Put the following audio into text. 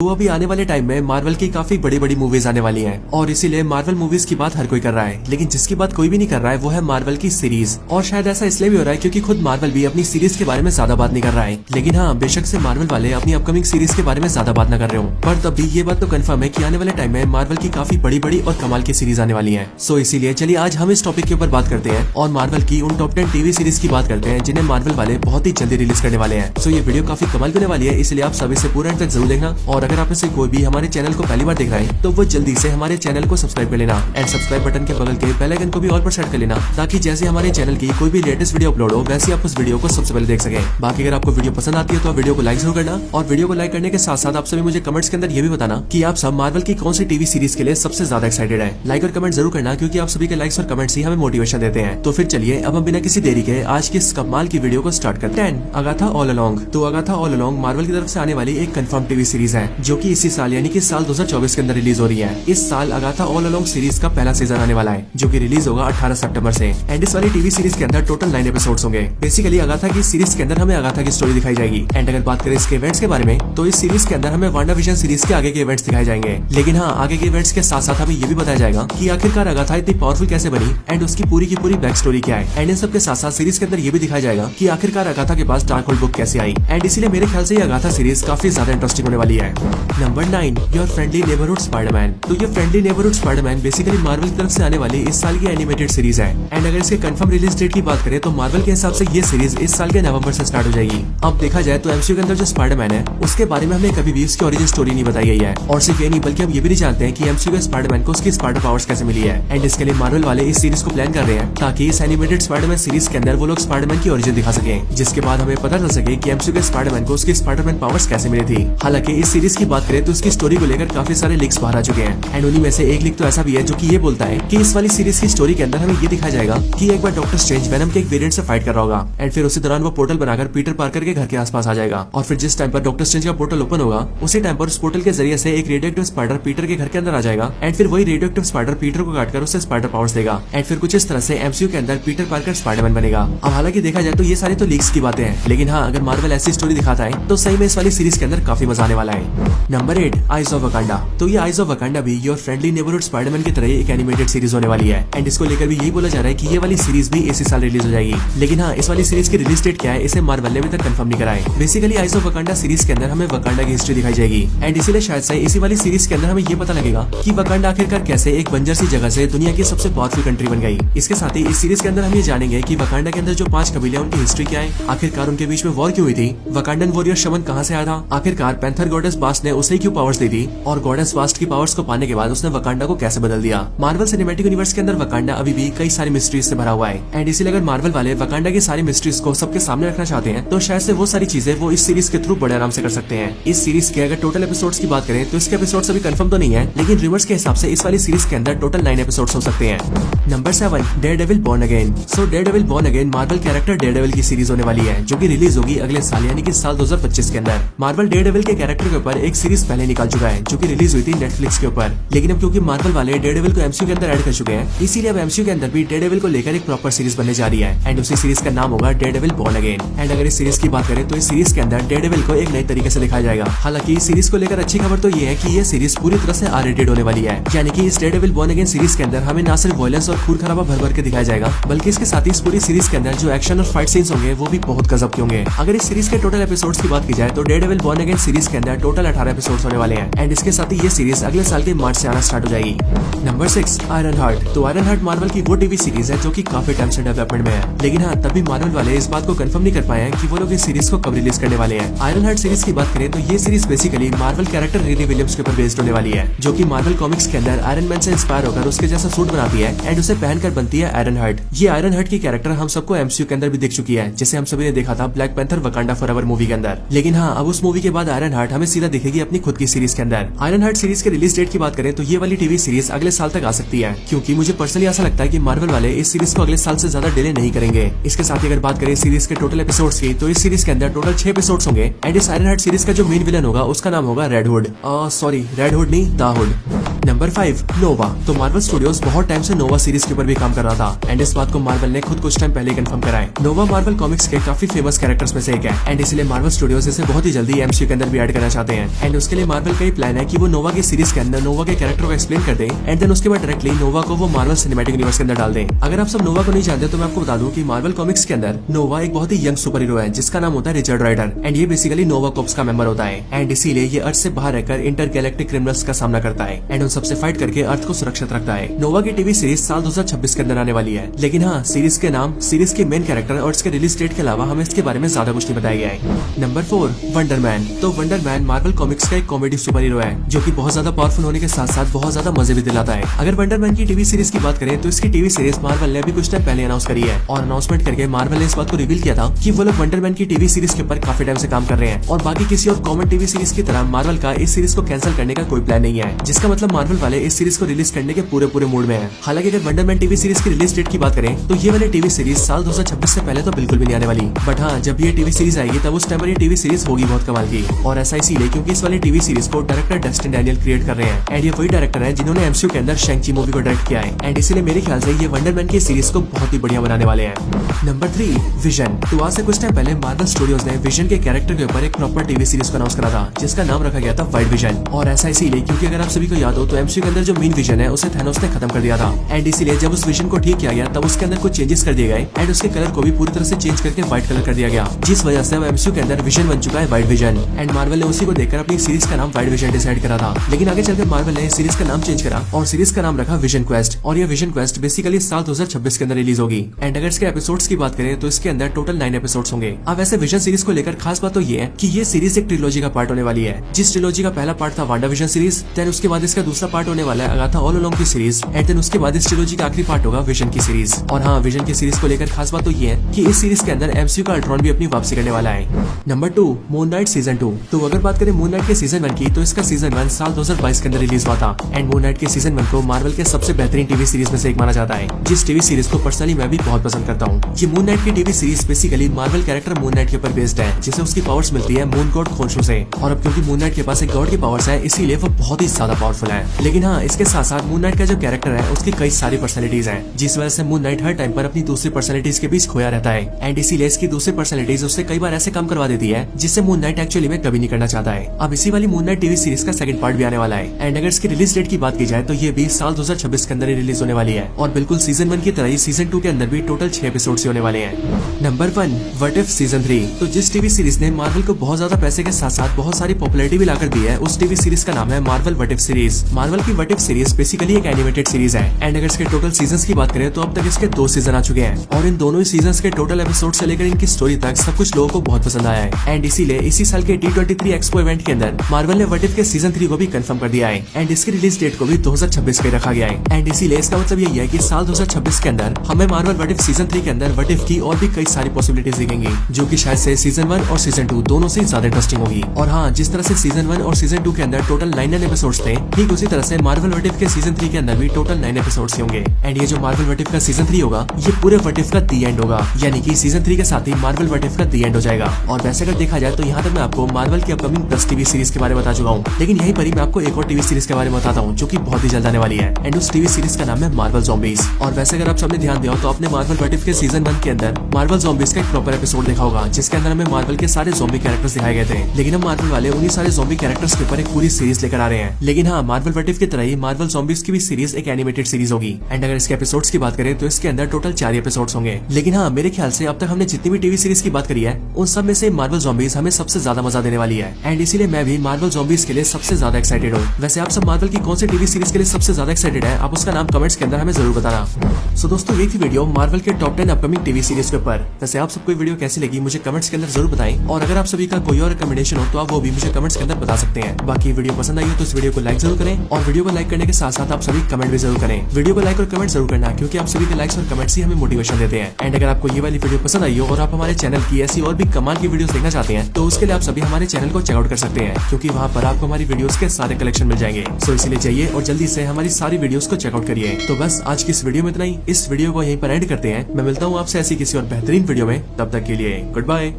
तो अभी आने वाले टाइम में मार्वल की काफी बड़ी बड़ी मूवीज आने वाली हैं और इसीलिए मार्वल मूवीज की बात हर कोई कर रहा है, लेकिन जिसकी बात कोई भी नहीं कर रहा है वो है मार्वल की सीरीज। और शायद ऐसा इसलिए भी हो रहा है क्योंकि खुद मार्वल भी अपनी सीरीज के बारे में ज्यादा बात नहीं कर रहा है। लेकिन हाँ, बेशक से मार्वल वाले अपनी अपकमिंग सीरीज के बारे में ज्यादा बात न कर रहे हो, पर तब भी ये बात तो कंफर्म है कि आने वाले टाइम में मार्वल की काफी बड़ी बड़ी और कमाल की सीरीज आने वाली है। सो इसीलिए चलिए आज हम इस टॉपिक के ऊपर बात करते हैं और मार्वल की उन टॉप 10 टीवी सीरीज की बात करते हैं जिन्हें मार्वल वाले बहुत ही जल्दी रिलीज करने वाले हैं। सो ये वीडियो काफी कमाल होने वाली है, इसलिए आप सभी से पूरा तक जरूर देखना। और अगर आप में से कोई भी हमारे चैनल को पहली बार देख रहा है तो वो जल्दी से हमारे चैनल को सब्सक्राइब कर लेना एंड सब्सक्राइब बटन के बगल के बेल आइकन को भी ऑल पर सेट कर लेना, ताकि जैसे हमारे चैनल की कोई भी लेटेस्ट वीडियो अपलोड हो वैसे आप उस वीडियो को सबसे पहले देख सके। बाकी अगर आपको वीडियो पसंद आती है तो वीडियो को लाइक जरूर करना और वीडियो को लाइक करने के साथ साथ आप सभी मुझे कमेंट्स के अंदर ये भी बताना कि आप सब मार्वल की कौन सी टीवी सीरीज के लिए सबसे ज्यादा एक्साइटेड है। लाइक और कमेंट जरूर करना क्योंकि आप सभी के लाइक्स और कमेंट्स ही हमें मोटिवेशन देते हैं। तो फिर चलिए अब हम बिना किसी देरी के आज की इस कमाल की वीडियो को स्टार्ट करते हैं। Agatha all along. तो अगाथा ऑल अलोंग मार्वल की तरफ से आने वाली एक कंफर्म टीवी सीरीज है जो कि इसी साल यानी कि साल 2024 के अंदर रिलीज हो रही है। इस साल अगाथा ऑल अलोंग सीरीज का पहला सीजन आने वाला है जो कि रिलीज होगा 18 सितंबर से एंड इस वाली टीवी सीरीज के अंदर टोटल 9 एपिसोड्स होंगे। बेसिकली अगाथा की सीरीज के अंदर हमें अगाथा की स्टोरी दिखाई जाएगी एंड अगर बात करें इसके इवेंट्स के बारे में तो इस सीरीज के अंदर हमें वांडाविजन सीरीज के आगे के इवेंट्स दिखाए जाएंगे। लेकिन हाँ, आगे के इवेंट्स के साथ साथ हमें ये भी बताया जाएगा कि आखिरकार अगाथा इतनी पावरफुल कैसे बनी एंड उसकी पूरी की पूरी बैक स्टोरी क्या है। एंड इन सब के साथ साथ सीरीज के अंदर ये भी दिखाया जाएगा कि आखिरकार अगाथा के पास डार्क होल्ड बुक कैसे आई एंड इसीलिए मेरे ख्याल से ये अगाथा सीरीज काफी ज्यादा इंटरेस्टिंग होने वाली है। Number 9, your friendly neighbourhood Spiderman. तो ये friendly neighbourhood Spiderman basically Marvel की तरफ से आने वाली इस साल की एनिमेटेड सीरीज है एंड अगर इसके कंफर्म रिलीज डेट की बात करें तो मार्वल के हिसाब से ये सीरीज इस साल के नवंबर से स्टार्ट हो जाएगी। अब देखा जाए तो एमसीयू के अंदर जो स्पाइडरमैन है उसके बारे में हमें कभी भी उसकी ओरिजिन स्टोरी नहीं बताई गई है और सिर्फ ये नहीं बल्कि हम ये भी नहीं जानते हैं कि एमसीयू के स्पाइडरमैन को उसकी स्पाइडर पावर्स कैसे मिली है। एंड इसके लिए मार्वल वाले इस सीरीज को प्लान कर रहे हैं ताकि इस एनिमेटेड स्पाइडरमैन सीरीज के अंदर वो लोग स्पाइडरमैन की ओरिजिन दिखा सके, जिसके बाद हमें पता चल सके कि एमसीयू के स्पाइडरमैन को उसकी स्पाइडरमैन पावर्स कैसे मिली थी। हालांकि इस सीरीज की बात करें तो उसकी स्टोरी को लेकर काफी सारे लीक्स बाहर आ चुके हैं एंड उन्हीं में से एक लीक तो ऐसा भी है जो कि ये बोलता है कि इस वाली सीरीज की स्टोरी के अंदर हमें ये दिखाया जाएगा कि एक बार डॉक्टर स्ट्रेंज वेनम के एक वेरिएंट से फाइट कर रहा होगा एंड फिर उसी दौरान वो पोर्टल बनाकर पीटर पार्कर के घर के आसपास आ जाएगा और फिर जिस टाइम पर डॉक्टर स्ट्रेंज का पोर्टल ओपन होगा उसी टाइम पर उस पोर्टल के जरिए से एक रेडियोएक्टिव स्पाइडर पीटर के घर के अंदर आ जाएगा एंड फिर वही रेडियोएक्टिव स्पाइडर पीटर को काटकर उसे स्पाइडर पावर्स देगा एंड फिर कुछ इस तरह से एमसीयू के अंदर पीटर पार्कर स्पाइडरमैन बनेगा। अब हालांकि देखा जाए तो ये सारी तो लीक्स की बातें हैं, लेकिन हाँ, अगर मार्वल ऐसी स्टोरी दिखाता है तो सही में इस वाली सीरीज के अंदर काफी मजा आने वाला है। Number 8, eyes of Wakanda. तो ये आइज ऑफ वकांडा भी योर फ्रेंडली नेबरहुड स्पाइडरमैन की तरह एक एनिमेटेड सीरीज होने वाली है एंड इसको लेकर भी यही बोला जा रहा है कि ये वाली सीरीज भी इसी साल रिलीज हो जाएगी। लेकिन हाँ, इस वाली सीरीज की रिलीज डेट क्या है इसे मार्वल ने अभी तक कंफर्म नहीं करा है। Basically eyes of Wakanda series के अंदर हमें वकांडा की हिस्ट्री दिखाई जाएगी एंड इसीलिए शायद से इसी वाली सीरीज के अंदर हमें ये पता लगेगा कि वकांडा आखिरकार कैसे एक बंजर सी जगह से दुनिया की सबसे पावरफुल कंट्री बन गई। इसके साथ ही इस सीरीज के अंदर हम ये जानेंगे कि वकांडा के अंदर जो 5 कबीले हैं उनकी हिस्ट्री क्या है, आखिरकार उनके बीच में वॉर क्यों हुई थी, वकांडन वॉरियर शमन कहाँ से आया था, आखिरकार पैंथर गॉडेस बास्ट ने उसे क्यों पावर्स दी थी और गॉडेस बास्ट की पावर्स को पाने के बाद उसने वकांडा को कैसे बदल दिया। मार्वल सिनेमैटिक यूनिवर्स के अंदर वकांडा अभी भी कई सारी मिस्ट्रीज से भरा हुआ है एंड इसीलिए अगर मार्वल वाले वकांडा की सारी मिस्ट्रीज को सबके सामने रखना चाहते हैं तो शायद से वो सारी चीजें वो इस सीरीज के थ्रू बड़े आराम से कर सकते हैं। इस सीरीज के अगर टोटल एपिसोड्स की बात करें तो इसके एपिसोड्स अभी कंफर्म तो नहीं है, लेकिन रिवर्स के हिसाब से इस वाली सीरीज के अंदर टोटल 9 एपिसोड्स हो सकते हैं। Number 7, Daredevil born again. So Daredevil born again Marvel character Daredevil की सीरीज होने वाली है जो कि रिलीज होगी अगले साल यानी कि साल 2025 के अंदर। मार्वल डेयरडेविल के कैरेक्टर के ऊपर एक सीरीज पहले निकाल चुका है जो कि रिलीज हुई थी नेटफ्लिक्स के ऊपर, लेकिन अब क्योंकि मार्वल वाले डेयरडेविल को एमसीयू के अंदर ऐड कर चुके हैं इसीलिए अब एमसीयू के अंदर भी डेयरडेविल को लेकर एक प्रॉपर सीरीज बनने जा रही है एंड उसी सीरीज का नाम होगा डेयरडेविल बॉर्न अगेन। एंड अगर इस सीरीज की बात करें तो इस सीरीज के अंदर डेयरडेविल को एक नए तरीके से दिखाया जाएगा। हालांकि इस सीरीज को लेकर अच्छी खबर तो ये है कि ये सीरीज पूरी तरह से R-rated होने वाली है, यानी कि इस डेयरडेविल बॉर्न अगेन सीरीज के अंदर हमें न सिर्फ वायलेंस और खून खराबा भर भर के दिखाया जाएगा बल्कि इसके साथ ही इस पूरी सीरीज के अंदर जो एक्शन और फाइट सीन्स होंगे वो भी बहुत गजब के होंगे। अगर इस सीरीज के टोटल एपिसोड्स की बात की जाए तो डेयरडेविल बॉर्न अगेन सीरीज के अंदर टोटल 18 एपिसोड्स होने वाले हैं एंड इसके साथ ही ये सीरीज अगले साल के मार्च से आना स्टार्ट हो जाएगी। Number 6, iron heart. तो आयरन हार्ट मार्वल की वो टीवी सीरीज है जो कि काफी टाइम से डेवलपमेंट में है, लेकिन हाँ, तभी मार्वल वाले इस बात को कंफर्म नहीं कर पाए हैं कि वो लोग इस सीरीज को कब रिलीज करने वाले हैं। आयरन हार्ट सीरीज की बात करें तो ये सीरीज बेसिकली मार्वल कैरेक्टर रेनी विलियम्स के ऊपर बेस्ड होने वाली है जो कि मार्वल कॉमिक्स के अंदर आयरन मैन से इंस्पायर होकर उसके जैसा सूट बनाती है एंड उसे पहनकर बनती है आयरन हार्ट। ये आयरन हार्ट की कैरेक्टर हम सबको एमसीयू के अंदर भी दिख चुकी है, जैसे हम सभी ने देखा था black panther Wakanda forever movie के अंदर। लेकिन हाँ, अब उस मूवी के बाद आयरन हार्ट हमें सीधा दिखेगी अपनी खुद की सीरीज के अंदर। आयरन हार्ट सीरीज के रिलीज डेट की बात करें तो ये वाली टीवी सीरीज अगले साल तक आ सकती है, क्योंकि मुझे पर्सनली ऐसा लगता है कि मार्वल वाले इस सीरीज को अगले साल से ज्यादा डिले नहीं करेंगे। इसके साथ ही अगर बात करें सीरीज के टोटल एपिसोड्स की तो इस सीरीज के अंदर टोटल 6 एपिसोड्स होंगे एंड इस आयरन हार्ट सीरीज का जो मेन विलन होगा उसका नाम होगा red hood. Sorry, red hood नहीं, द हुड। नंबर 5 नोवा। तो मार्वल स्टूडियोज बहुत टाइम से नोवा सीरीज के ऊपर भी काम कर रहा था एंड इस बात को मार्वल ने खुद कुछ टाइम पहले कंफर्म करा है। नोवा मार्वल कॉमिक्स के काफी फेमस कैरेक्टर्स में से एक है एंड इसलिए मार्वल स्टूडियोज इसे बहुत ही जल्दी एमसीयू के अंदर भी ऐड करना चाहते हैं एंड उसके लिए मार्वल का ही प्लान है कि वो नोवा की सीरीज के अंदर नोवा के कैरेक्टर को एक्सप्लेन कर दे एंड देन उसके बाद डायरेक्टली नोवा को वो मार्वल सिनेमैटिक यूनिवर्स के अंदर डाल दे। अगर आप सब नोवा को नहीं जानते तो मैं आपको बता दूं कि मार्वल कॉमिक्स के अंदर नोवा एक बहुत ही यंग सुपर हीरो है जिसका नाम होता है रिचर्ड राइडर एंड ये बेसिकली नोवा कॉर्प्स का मेंबर होता है एंड इसीलिए ये अर्थ से बाहर रहकर इंटरगैलेक्टिक क्रिमिनल्स का सामना करता है एंड उन सबसे फाइट करके अर्थ को सुरक्षित रखता है। नोवा की टीवी सीरीज साल 2026 के अंदर आने वाली है, लेकिन हाँ सीरीज के नाम, सीरीज के मेन कैरेक्टर और इसके रिलीज डेट के अलावा हमें इसके बारे में ज्यादा कुछ नहीं बताया गया है। Number 4 wonder man. तो वंडर मैन मार्वल कॉमिक्स का एक कॉमेडी सुपर हीरो है जो कि बहुत ज्यादा पावरफुल होने के साथ साथ बहुत ज्यादा मजे भी दिलाता है। अगर वंडर मैन की टीवी सीरीज की बात करें तो इसकी टीवी सीरीज मार्वल ने अभी कुछ टाइम पहले अनाउंस करी है और अनाउंसमेंट करके मार्वल ने इस बात को रिवील किया था कि वो लोग वंडर मैन की टीवी सीरीज के ऊपर काफी टाइम से काम कर रहे हैं और बाकी किसी और कॉमन टीवी सीरीज की तरह मार्वल का इस सीरीज को कैंसिल करने का कोई प्लान नहीं है, जिसका मतलब मार्वल वाले इस सीरीज को रिलीज करने के पूरे मूड में है। हालांकि अगर वंडर मैन टीवी सीरीज की रिलीज डेट की बात करें तो ये वाली टीवी सीरीज साल 2026 से पहले तो बिल्कुल भी नहीं आने वाली, बट हाँ जब ये टीवी सीरीज आएगी तब उस टाइम पर ये टीवी सीरीज होगी बहुत कमाल की। और ऐसा इसीलिए क्योंकि इस वाली टीवी सीरीज को डायरेक्टर डस्टिन डैनियल क्रिएट कर रहे हैं एंड ये वही डायरेक्टर है जिन्होंने एमसीयू के अंदर शैंग-ची मूवी को डायरेक्ट किया है एंड इसीलिए मेरे ख्याल से ये वंडर मैन की सीरीज को बहुत ही बढ़िया बनाने वाले हैं। Number 3 vision. तो आज से कुछ टाइम पहले मार्वल स्टूडियोज ने विजन के कैरेक्टर के ऊपर एक प्रॉपर टीवी सीरीज को अनाउंस करा था जिसका नाम रखा गया था वाइट विजन। और ऐसा इसीलिए क्योंकि अगर आप सभी को याद हो तो एमसीयू के अंदर जो मेन विजन है उसे थैनोस ने खत्म कर दिया था एंड इसीलिए जब उस विजन को ठीक किया गया तब उसके अंदर कुछ चेंजेस कर दिए गए एंड उसके कलर को भी पूरी तरह से चेंज करके व्हाइट कलर कर दिया गया, जिस वजह से अब एमसीयू के अंदर विजन बन चुका है व्हाइट विजन एंड मार्वल ने उसी को देखकर अपनी सीरीज का नाम व्हाइट विजन डिसाइड करा था। लेकिन आगे चलकर मार्वल ने सीरीज का नाम चेंज करा और सीरीज का नाम रखा विजन क्वेस्ट और यह विजन क्वेस्ट बेसिकली साल 2026 के अंदर रिलीज होगी एंड अगर इसके एपिसोड्स की बात करें तो इसके अंदर टोटल 9 एपिसोड्स होंगे। अब वैसे विजन सीरीज को लेकर खास बात तो ये है कि ये सीरीज एक ट्रिलॉजी का पार्ट होने वाली है। जिस ट्रिलॉजी का पहला पार्ट था वांडा विजन सीरीज, देन उसके बाद इसका दूसरा पार्ट होने वाला है अगाथा ऑल अलोंग की सीरीज एंड देन उसके बाद इस ट्रिलॉजी का आखिरी पार्ट होगा विजन की सीरीज। और हाँ विजन की सीरीज को लेकर खास बात तो ये है कि इस सीरीज के अंदर एमसीयू का अल्ट्रॉन भी अपनी वापसी करने वाला है। Number 2 moon night season 2। तो अगर बात करें मून नाइट के सीजन 1 की तो इसका सीजन 1 साल 2022 के अंदर रिलीज हुआ था एंड मून नाइट के सीजन 1 को मार्वल के सबसे बेहतरीन टीवी सीरीज में से एक माना जाता है, जिस टीवी सीरीज को पर्सनली मैं भी बहुत पसंद करता हूँ। ये मून नाइट की TV series basically Marvel character moon night के ऊपर बेस्ड है जिसे उसकी पावर्स मिलती है मून गॉड खोंशू से और अब क्योंकि मून नाइट के पास एक गॉड की पावर्स है इसीलिए वो बहुत ही ज्यादा पावरफुल है। लेकिन हाँ इसके साथ साथ मून नाइट का जो कैरेक्टर है उसकी कई सारी पर्सनैलिटीज है, जिस वजह से मून नाइट हर टाइम पर अपनी दूसरी पर्सनैलिटीज के बीच खोया रहता है एंड इसीलिए इसकी दूसरी पर्सनैलिटीज उससे कई बार ऐसे काम करवा देती है जिससे मून नाइट एक्चुअली में कभी नहीं करना चाहता है। अब इसी वाली मून नाइट टीवी सीरीज का सेकंड पार्ट भी आने वाला है एंड अगर इसकी रिलीज डेट की बात की जाए तो ये भी साल 2026 के अंदर ही रिलीज होने वाली है और बिल्कुल सीजन 1 की तरह ही सीजन 2 के अंदर भी टोटल 6 एपिसोड्स होने वाले हैं। Number 1 what if season 3। तो जिस टीवी सीरीज ने मार्वल को बहुत ज्यादा पैसे के साथ साथ बहुत सारी पॉपुलैरिटी भी लाकर दी है उस टीवी सीरीज का नाम है Marvel what if series. Marvel की व्हाट इफ सीरीज बेसिकली एक एनिमेटेड सीरीज है एंड अगर इसके टोटल सीजन की बात करें तो अब तक इसके 2 सीजन आ चुके हैं और इन दोनों ही सीजन के टोटल एपिसोड से लेकर इनकी स्टोरी तक सब कुछ लोगों को बहुत पसंद आया है एंड इसीलिए इसी साल के D23 एक्सपो इवेंट के अंदर मार्वल ने व्हाट इफ के सीजन 3 को भी कंफर्म कर दिया है एंड इसकी रिलीज डेट को भी 2026 पे रखा गया है एंड इसीलिए इसका मतलब यही है कि साल 2026 के अंदर हमें मार्वल व्हाट इफ सीजन 3 के अंदर व्हाट इफ की और भी कई सारी पॉसिबिलिटीज दिखेंगी जो कि शायद से सीजन 1 और सीजन 2 दोनों से ज्यादा इंटरेस्टिंग होगी। और हाँ जिस तरह से सीजन 1 और सीजन 2 के अंदर टोटल 9 एपिसोड्स थे ठीक उसी तरह से मार्वल व्हाट इफ के सीजन 3 के अंदर भी टोटल 9 एपिसोड्स होंगे एंड ये जो मार्वल व्हाट इफ का सीजन 3 होगा ये पूरे व्हाट इफ का दी एंड होगा, यानी कि सीजन 3 के साथ ही मार्वल व्हाट इफ का दी एंड हो जाएगा। और वैसे अगर देखा जाए तो यहाँ तक मैं आपको मार्वल की अपकमिंग 10 टीवी सीरीज के बारे में बता चुका हूँ, लेकिन यहीं पर ही मैं आपको एक और टीवी सीरीज के बारे में बताता हूँ जो कि बहुत ही जल्द आने वाली है एंड उस टीवी सीरीज का नाम है मार्वल ज़ॉम्बीज। और वैसे अगर आप सबने ध्यान दिया हो तो आपने मार्वल व्हाट इफ के सीजन 1 के अंदर मार्वल ज़ॉम्बीज का एक प्रॉपर एपिसोड देखा होगा जिसके अंदर हमें मार्वल के सारे ज़ॉम्बी कैरेक्टर्स दिखाए गए थे, लेकिन हम मार्वल वाले उन्हीं सारे ज़ॉम्बी कैरेक्टर्स के ऊपर एक पूरी सीरीज लेकर आ रहे हैं। लेकिन हाँ मार्वल व्हाट इफ की तरह ही मार्वल ज़ॉम्बीज की भी सीरीज एक एनिमेटेड सीरीज होगी एंड अगर इसके एपिसोड्स की बात करें तो इसके अंदर टोटल 4 एपिसोड्स होंगे। लेकिन हाँ मेरे ख्याल से अब तक हमने जितनी भी टीवी सीरीज की बात करी है उन सब में से मार्वल ज़ॉम्बीज हमें सबसे ज्यादा मजा देने वाली है एंड इसीलिए मैं भी मार्वल ज़ॉम्बीज के लिए सबसे ज्यादा एक्साइटेड हूँ। वैसे आप सब मार्वल की कौन सी टीवी सीरीज के लिए सबसे ज्यादा एक्साइटेड है आप उसका नाम कमेंट्स के अंदर हमें जरूर बताना। सो दोस्तों ये थी वीडियो मार्वल के टॉप 10 अपकमिंग टीवी सीरीज के ऊपर। वैसे आप सबको वीडियो कैसी लगी मुझे कमेंट्स के अंदर जरूर बताएं और अगर आप सभी का कोई और रिकमेंडेशन हो तो आप वो भी मुझे कमेंट्स के अंदर बता सकते हैं। बाकी वीडियो पसंद आई हो तो इस वीडियो को लाइक जरूर करें और वीडियो को लाइक करने के साथ साथ आप सभी कमेंट भी जरूर करें। वीडियो को लाइक और कमेंट जरूर करना क्योंकि आप सभी के लाइक्स और कमेंट्स ही हमें मोटिवेशन देते हैं। एंड अगर आपको ये वाली वीडियो पसंद आई हो और आप हमारे चैनल की ऐसी और भी कमाल की वीडियोस देखना चाहते हैं तो उसके लिए आप सभी हमारे चैनल को चेकआउट कर सकते हैं क्योंकि वहाँ पर आपको हमारी वीडियोस के सारे कलेक्शन मिल जाएंगे। सो इसलिए जाइए और जल्दी से हमारी सारी वीडियोस को चेकआउट करिए। तो बस आज की इस वीडियो में इतना ही। इस वीडियो को यहीं पर एंड करते हैं। मैं मिलता हूँ आपसे ऐसी किसी और बेहतरीन वीडियो में, तब तक के लिए गुड बाय।